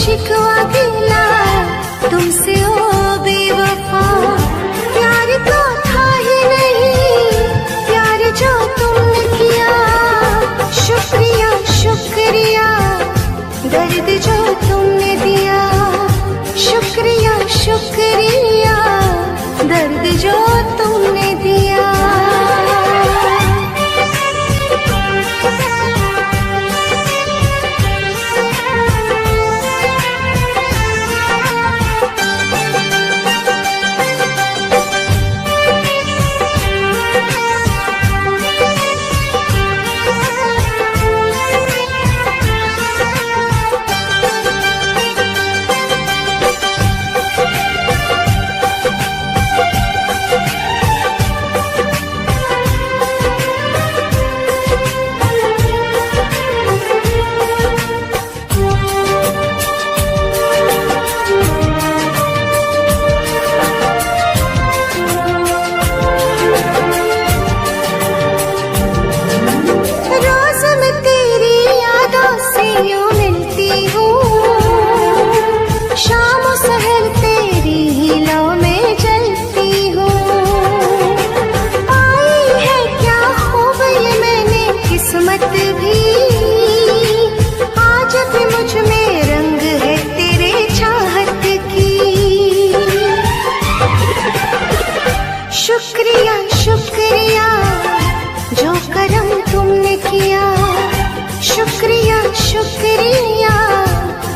शिकवा गिला तुमसे ओ बेवफा। प्यार तो था ही नहीं प्यार जो तुमने किया। शुक्रिया शुक्रिया दर्द जो तुमने दिया। शुक्रिया शुक्रिया दर्द जो तुमने दिया। शुक्रिया शुक्रिया जो करम तुमने किया। शुक्रिया शुक्रिया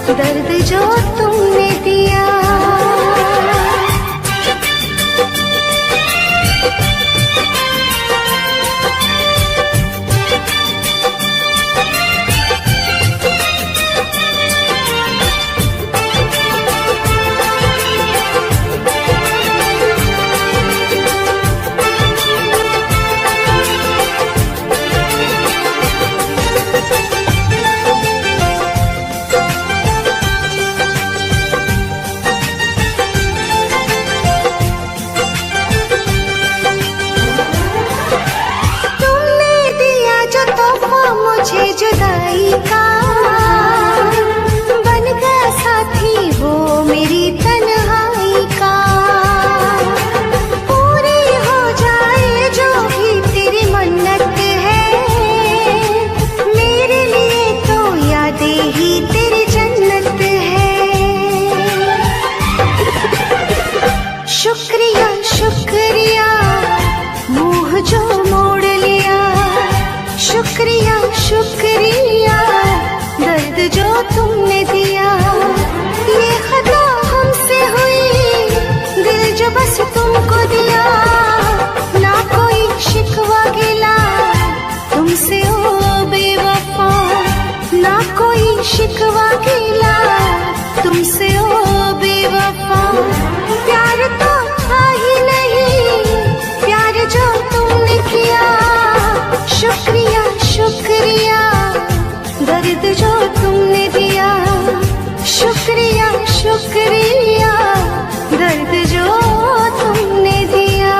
दर्द जो तुमने दिया। मुझे जुदाई का बन गया साथी वो मेरी तन्हाई का। पूरी हो जाए जो भी तेरी मन्नत है मेरे लिए तो यादें ही तेरी जन्नत है। शुक्रिया शुक्रिया मुँह जो मोड़ लिया। शुक्रिया शुक्रिया दर्द जो तुमने दिया। ये खता हमसे हुई दिल जो बस तुमको दिया। ना कोई शिकवा गिला तुमसे ओ बेवफा। ना कोई शिकवा गिला तुमसे ओ बेवफा। प्यार तो था ही नहीं प्यार जो तुमने किया। शुक्रिया शुक्रिया दर्द जो तुमने दिया। शुक्रिया शुक्रिया दर्द जो तुमने दिया।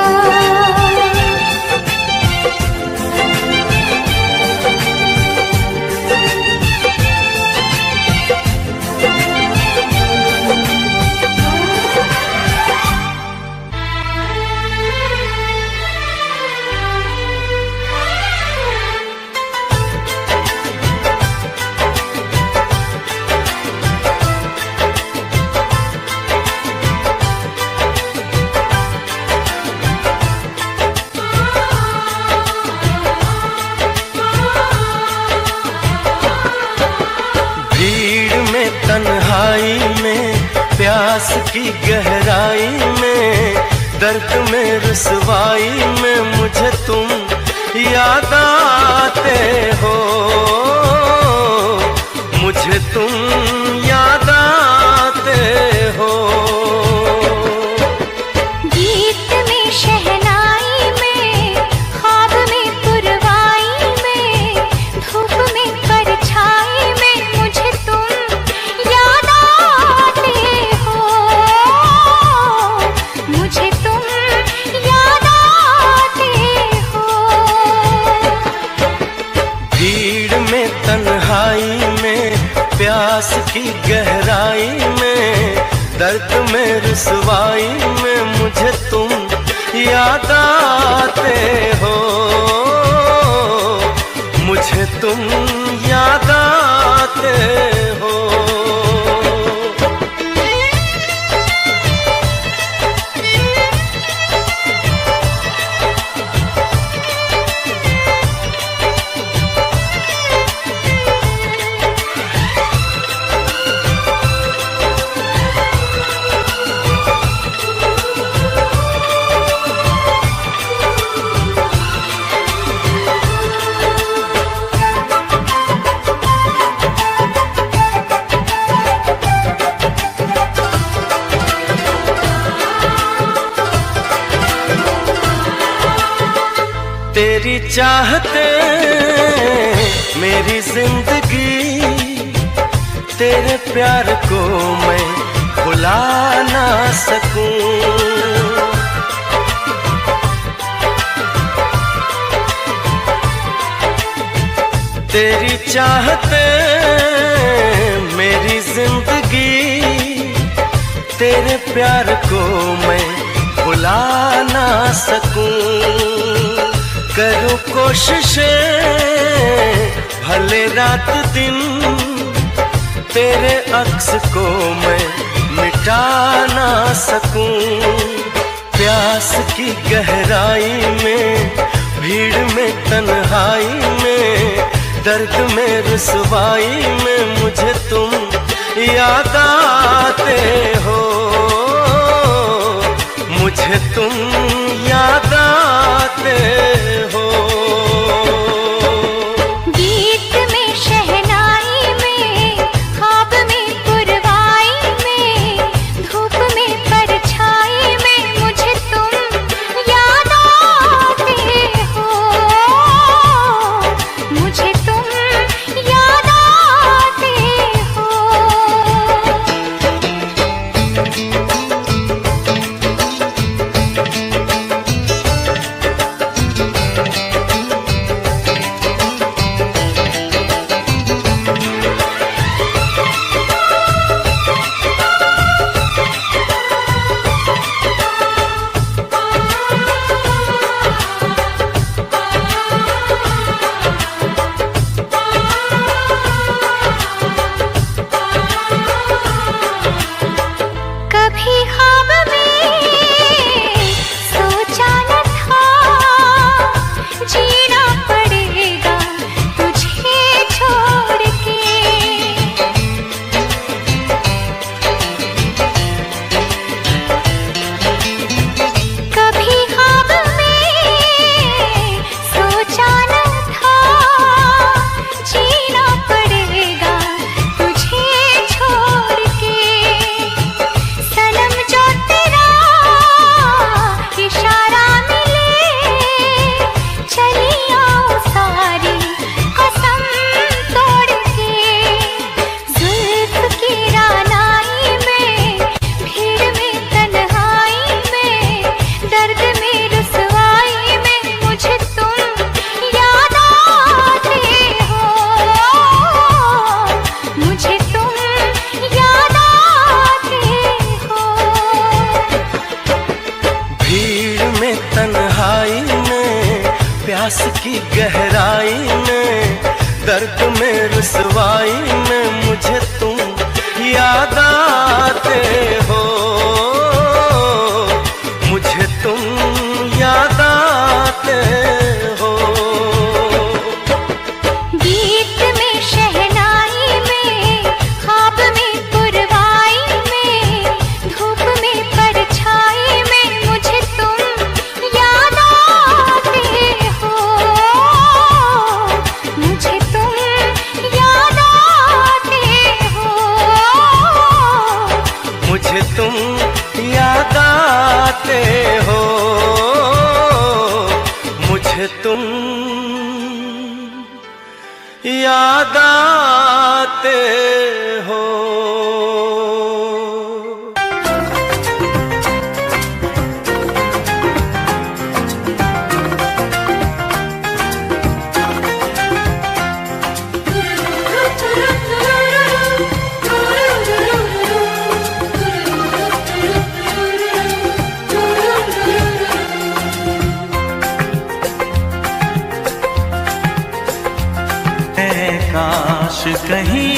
तन्हाई में प्यास की गहराई में दर्द में रुसवाई में मुझे तुम याद आते हो। मुझे तुम याद आते हो। गीत में शहनाई में ख्वाब में पुरवाई में धूप में परछाई में मुझे तुम याद आते हो। मुझे तुम याद आते हो। भीड़ में तन्हाई में प्यास प्यास की गहराई में, दर्द में रुसवाई में मुझे तुम याद आते हो, मुझे तुम याद आते हो। तेरी चाहते मेरी जिंदगी, तेरे प्यार को मैं भुला ना सकूं। तेरी चाहते मेरी जिंदगी, तेरे प्यार को मैं भुला ना सकूं। करूं कोशिशें भले रात दिन, तेरे अक्स को मैं मिटा ना सकूं। प्यास की गहराई में, भीड़ में तन्हाई में, दर्द में रुसवाई में मुझे तुम याद आते हो, मुझे तुम याद आते हो। गीत में शहनाई में, ख्वाब में पुरवाई में, धूप में परछाई में मुझे तुम याद आते हो, मुझे तुम याद आते हो।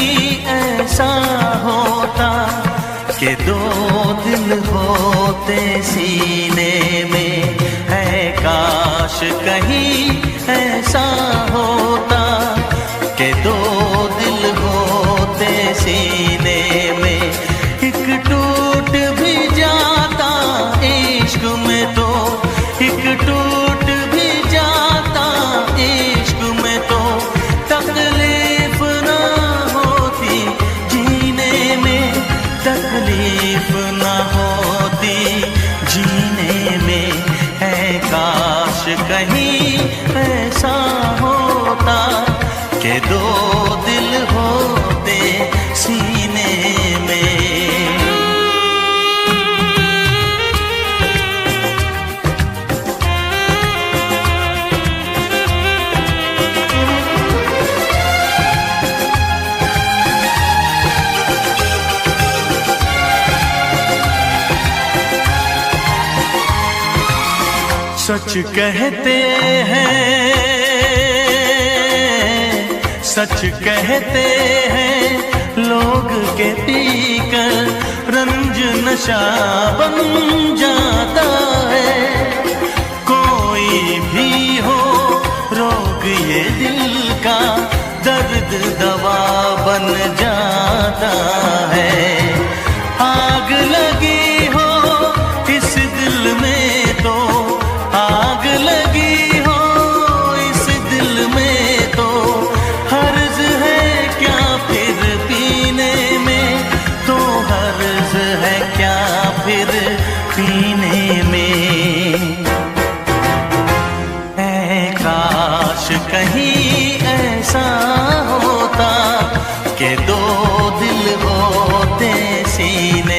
कहीं ऐसा होता कि दो दिल होते सीने में, है काश कहीं ऐसा होता कि दो दिल होते सीने में। एक टूट भी जाता इश्क में तो, एक टूट भी जाता इश्क में तो, तकलीफ ना होती जीने में, तकलीफ ना होती जीने में। है काश कहीं ऐसा होता कि दो दिल होते सीने में। सच कहते हैं, सच कहते हैं लोग के पीकर रंज नशा बन जाता है। कोई भी हो रोग ये दिल का, दर्द दवा बन जाता है। आग लगी हो इस दिल में तो, आग लगी हो इस दिल में तो, हर्ज है क्या फिर पीने में, तो हर्ज है क्या फिर पीने में। ऐ काश कहीं ऐसा होता कि दो दिल होते सीने